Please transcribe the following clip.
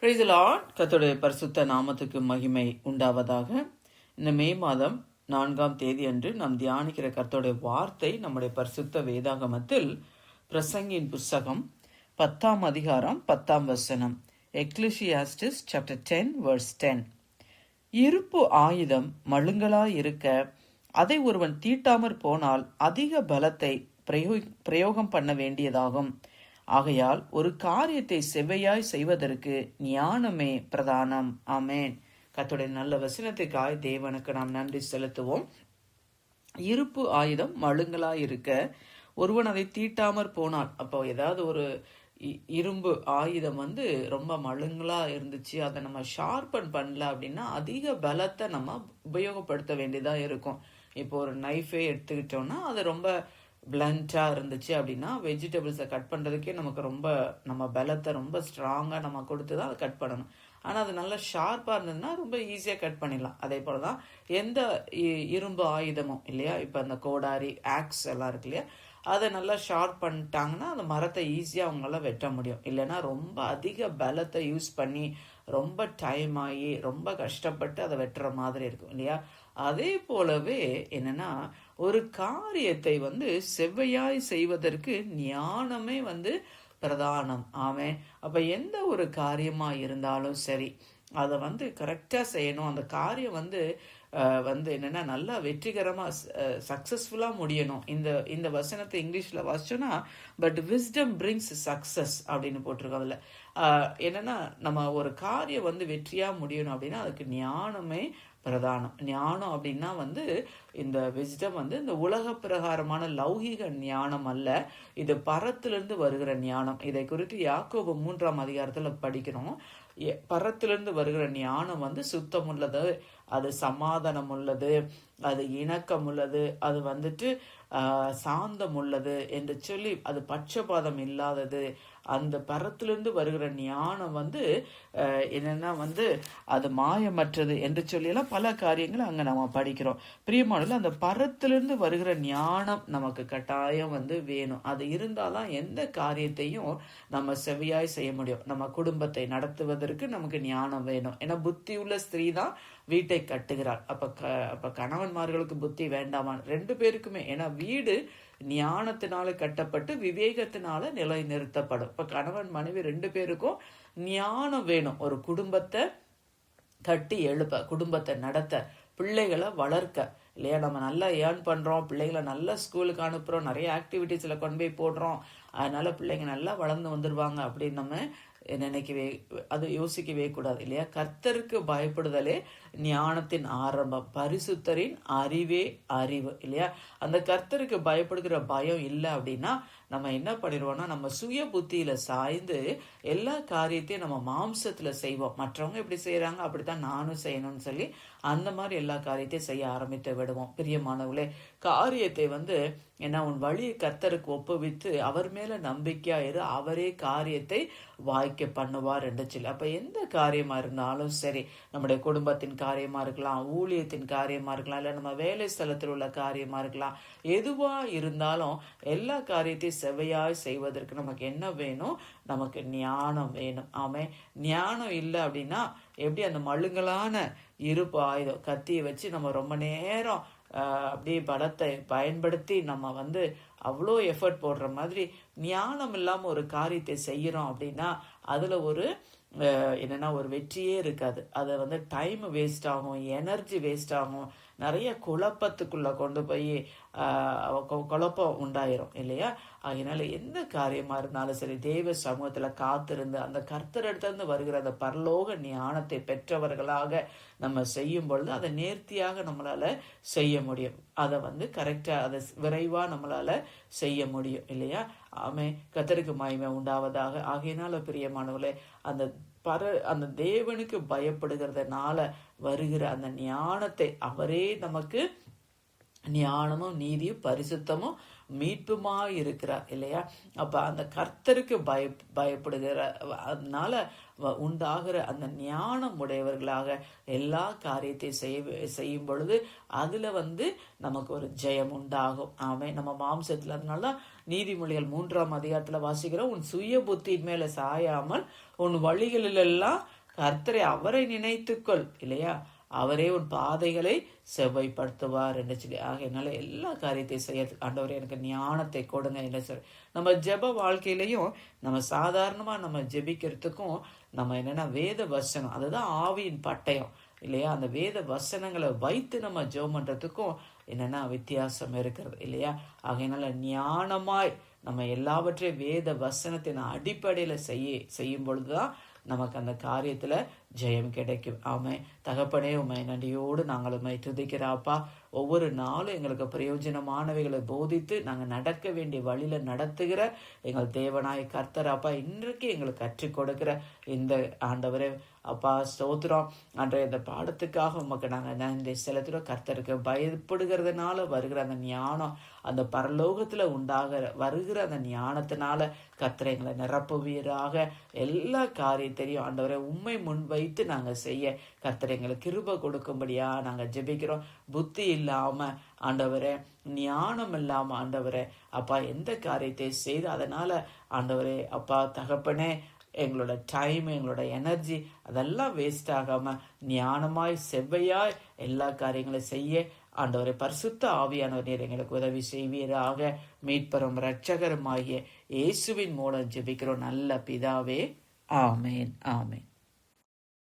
Praise the Lord. கர்த்தருடைய பரிசுத்த நாமத்துக்கு மகிமை உண்டாவதாக. இந்த மே மாதம் 4ஆம் தேதி அன்று நாம் தியானிக்கிற கர்த்தருடைய வார்த்தை நம்முடைய பரிசுத்த வேதாகமத்தில் பிரசங்கின் புஸ்தகம் 10ஆம் அதிகாரம் 10ஆம் வசனம். Ecclesiastes chapter 10 verse 10. இருப்பு ஆயுதம் மழுங்கலாயிருக்க அதை ஒருவன் தீட்டாமற் போனால் அதிக பலத்தை பிரயோகம் பண்ண வேண்டியதாகும். ஆகையால் ஒரு காரியத்தை செவ்வையாய் செய்வதற்கு ஞானமே பிரதானம். ஆமேன். கர்த்தருடைய நல்ல வசனத்துக்காய் தேவனுக்கு நாம் நன்றி செலுத்துவோம். இருப்பு ஆயுதம் மழுங்கலாய் இருக்க ஒருவன் அதை தீட்டாமற் போனால், அப்போ ஏதாவது ஒரு இரும்பு ஆயுதம் ரொம்ப மழுங்கலா இருந்துச்சு, அதை நம்ம ஷார்பன் பண்ணல அப்படின்னா அதிக பலத்தை நம்ம உபயோகப்படுத்த வேண்டியதா இருக்கும். இப்போ ஒரு நைஃபே எடுத்துக்கிட்டோம்னா அது ரொம்ப பிளண்டாக இருந்துச்சு அப்படின்னா வெஜிடபிள்ஸை கட் பண்ணுறதுக்கே நமக்கு நம்ம பலத்தை ரொம்ப ஸ்ட்ராங்காக நம்ம கொடுத்து தான் அதை கட் பண்ணணும். ஆனால் அது நல்லா ஷார்ப்பாக இருந்ததுன்னா ரொம்ப ஈஸியாக கட் பண்ணிடலாம். அதே போல் தான் எந்த இரும்பு ஆயுதமும் இல்லையா, இப்போ அந்த கோடாரி ஆக்ஸ் எல்லாம் இருக்கு இல்லையா, அதை நல்லா ஷார்ப் பண்ணிட்டாங்கன்னா அந்த மரத்தை ஈஸியாக அவங்களால வெட்ட முடியும். இல்லைன்னா ரொம்ப அதிக பலத்தை யூஸ் பண்ணி ரொம்ப டைம் ஆகி ரொம்ப கஷ்டப்பட்டு அதை வெட்டுற மாதிரி இருக்கும் இல்லையா. அதே போலவே என்னன்னா ஒரு காரியத்தை செவ்வையாய் செய்வதற்கு ஞானமே பிரதானம். ஆமென். அப்ப எந்த ஒரு காரியமா இருந்தாலும் சரி, அதை கரெக்டா செய்யணும். அந்த காரியம் என்னன்னா நல்லா வெற்றிகரமா சக்சஸ்ஃபுல்லா முடியணும். இந்த வசனத்தை இங்கிலீஷ்ல வாசிச்சோன்னா பட் விஸ்டம் பிரிங்ஸ் சக்சஸ் அப்படின்னு போட்டிருக்கோம். அதுல என்னன்னா நம்ம ஒரு காரியம் வெற்றியா முடியணும் அப்படின்னா அதுக்கு ஞானமே பிரதானம். ஞானம் அப்படின்னா இந்த விஸ்டம் இந்த உலக பிரகாரமான லௌகிக ஞானம் அல்ல, இது பரத்திலிருந்து வருகிற ஞானம். இதை குறித்து யாக்கோபு 3ஆம் அதிகாரத்துல படிக்கிறோம். பரத்திலிருந்து வருகிற ஞானம் சுத்தம் உள்ளது, அது சமாதானம் உள்ளது, அது இணக்கம் உள்ளது, அது சாந்தம் உள்ளது என்று சொல்லி அது பட்சபாதம் இல்லாதது. அந்த பரத்திலிருந்து வருகிற ஞானம் என்னன்னா அது மாயமற்றது என்று சொல்லியெல்லாம் பல காரியங்கள் அங்க நம்ம படிக்கிறோம். பிரியமானல அந்த பரத்திலிருந்து வருகிற ஞானம் நமக்கு கட்டாயம் வேணும். அது இருந்தாதான் எந்த காரியத்தையும் நம்ம செவியாய் செய்ய முடியும். நம்ம குடும்பத்தை நடத்துவதற்கு நமக்கு ஞானம் வேணும். ஏன்னா புத்தி உள்ள ஸ்திரீ தான் வீட்டை கட்டுகிறாள். அப்ப கணவன்மார்களுக்கு புத்தி வேண்டாமா? 2 பேருக்குமே. ஏன்னா வீடு ஞானத்தினால கட்டப்பட்டு விவேகத்தினால நிலை நிறுத்தப்படும். இப்ப கணவன் மனைவி 2 பேருக்கும் ஞானம் வேணும். ஒரு குடும்பத்தை கட்டி எழுப்ப, குடும்பத்தை நடத்த, பிள்ளைகளை வளர்க்க இல்லையா. நம்ம நல்லா ஏர்ன் பண்றோம், பிள்ளைகளை நல்லா ஸ்கூலுக்கு அனுப்புறோம், நிறைய ஆக்டிவிட்டிஸ்ல கொண்டு போய் போடுறோம், அதனால பிள்ளைங்க நல்லா வளர்ந்து வந்துருவாங்க அப்படின்னு நம்ம நினைக்கவே, அது யோசிக்கவே கூடாது இல்லையா. கர்த்தருக்கு பயப்படுதலே ஞானத்தின் ஆரம்பம், பரிசுத்தரின் அறிவே அறிவு இல்லையா. அந்த கர்த்தருக்கு பயப்படுகிற பயம் இல்லை அப்படின்னா நம்ம என்ன பண்ணிடுவோம்னா நம்ம சுய புத்தியில சாய்ந்து எல்லா காரியத்தையும் நம்ம மாம்சத்துல செய்வோம். மற்றவங்க எப்படி செய்யறாங்க அப்படித்தான் நானும் செய்யணும்னு சொல்லி அந்த மாதிரி எல்லா காரியத்தையும் செய்ய ஆரம்பித்து விடுவோம். பிரியமானவர்களே, காரியத்தை என்ன உன் வழியை கர்த்தருக்கு ஒப்புவித்து அவர் மேல நம்பிக்கையா இரு, அவரே காரியத்தை வாய்க்க பண்ணுவார் என்று சொல்லி. அப்ப எந்த காரியமா இருந்தாலும் சரி, நம்முடைய குடும்பத்தின் காரியமா இருக்கலாம், ஊழியத்தின் காரியமா இருக்கலாம், இல்ல நம்ம வேலை ஸ்தலத்தில் உள்ள காரியமா இருக்கலாம், எதுவா இருந்தாலும் எல்லா காரியத்தையும் செவ்வையாய் செய்வதற்கு நமக்கு என்ன வேணும்? நமக்கு ஞானம் வேணும். ஆமே. ஞானம் இல்லை அப்படின்னா எப்படி அந்த மழுங்கலான இருப்பு ஆயுதம் கத்தியை வச்சு நம்ம ரொம்ப நேரம் அப்படியே பலத்தை பயன்படுத்தி நம்ம அவ்வளோ எஃபர்ட் போடுற மாதிரி ஞானம் இல்லாம ஒரு காரியத்தை செய்யறோம் அப்படின்னா அதுல ஒரு என்னன்னா ஒரு வெற்றியே இருக்காது. அதை டைம் வேஸ்ட் ஆகும், எனர்ஜி வேஸ்ட் ஆகும், நிறைய குழப்பத்துக்குள்ள கொண்டு போய் குழப்பம் உண்டாயிரும் இல்லையா. அதனால எந்த காரியமா இருந்தாலும் சரி, தேவ சமூகத்துல காத்திருந்து அந்த கர்த்தரிடத்திலிருந்து வருகிற அந்த பரலோக ஞானத்தை பெற்றவர்களாக நம்ம செய்யும் பொழுது அதை நேர்த்தியாக நம்மளால செய்ய முடியும். அதை கரெக்டா அதை விரைவா நம்மளால செய்ய முடியும் இல்லையா. ஆமே. கர்த்தருக்கு மகிமை உண்டாவதாக. ஆகையினால பிரியமானவர்களே, அந்த தேவனுக்கு பயப்படுகிறதுனால வருகிற அந்த ஞானத்தை அவரே நமக்கு ஞானமும் நீதியும் பரிசுத்தமும் மீட்புமா இருக்கிறார் இல்லையா. அப்ப அந்த கர்த்தருக்கு பயப்படுகிற அதனால உண்டாகிற அந்த ஞானம் உடையவர்களாக எல்லா காரியத்தையும் செய்யும் பொழுது அதுல நமக்கு ஒரு ஜெயம் உண்டாகும். நம்ம மாம்சத்துல அதனாலதான் நீதிமொழிகள் 3ஆம் அதிகாரத்துல வாசிக்கிறோம், உன் சுய புத்தியின் மேல சாயாமல் உன் வழிகளிலெல்லாம் கர்த்தரை அவரை நினைத்துக்கொள் இல்லையா, அவரே உன் பாதைகளை செவ்வாய்ப்படுத்துவார் என்று சொல்லி. ஆகையினால எல்லா காரியத்தையும் செய்யறதுக்கு ஆண்டவரே எனக்கு ஞானத்தை கொடுங்க என்ன சொல்லி நம்ம ஜெப வாழ்க்கையிலையும் நம்ம சாதாரணமா நம்ம ஜெபிக்கிறதுக்கும் நம்ம என்னன்னா வேத வசனம், அதுதான் ஆவியின் பட்டயம் இல்லையா. அந்த வேத வசனங்களை வைத்து நம்ம ஜெபம் பண்றதுக்கும் என்னன்னா வித்தியாசம் இருக்கிறது இல்லையா. ஆகையினால ஞானமாய் நம்ம எல்லாவற்றையும் வேத வசனத்தின் அடிப்படையில செய்யும் பொழுதுதான் நமக்கு அந்த காரியத்துல ஜெயம் கிடைக்கும். ஆமை தகப்பனே, உண்மை நன்றியோடு நாங்கள் உண்மை துதிக்கிறாப்பா. ஒவ்வொரு நாளும் எங்களுக்கு பிரயோஜனமானவைகளை போதித்து நாங்கள் நடக்க வேண்டிய வழியில நடத்துகிற எங்கள் தேவனாய் கர்த்தராப்பா, இன்றைக்கு எங்களுக்கு கற்றுக் கொடுக்கிற இந்த ஆண்டவரே அப்பா ஸ்தோத்திரம். அன்றைய இந்த பாடத்துக்காக உமக்கு நாங்கள் நன்றி செலுத்துகிறோம். கர்த்தருக்கு பயப்படுகிறதுனால வருகிற அந்த ஞானம், அந்த பரலோகத்துல வருகிற அந்த ஞானத்தினால கர்த்தரை எங்களை நிரப்புவீராக. எல்லா காரியத்தையும் ஆண்டவரை உண்மை முன்வைத்து நாங்கள் செய்ய கர்த்தரை எங்களுக்கு கிருபை கொடுக்கும்படியா நாங்கள் ஜெபிக்கிறோம். புத்தி இல்லாம ஆண்டவரே, ஞானம் இல்லாம ஆண்டவரே அப்பா எந்த காரியத்தை செய்து அதனால ஆண்டவரே அப்பா தகப்பனே எங்களோட டைம், எங்களோட எனர்ஜி அதெல்லாம் வேஸ்ட் ஆகாம ஞானமாய் செவ்வையாய் எல்லா காரியங்களையும் செய்ய ஆண்டவரை பரிசுத்த ஆவியானவர் நீர் எங்களுக்கு உதவி செய்வீராக. மீட்பரும் இரட்சகருமாகிய இயேசுவின் மூலம் ஜெபிக்கிறோம் நல்ல பிதாவே. ஆமேன், ஆமேன்.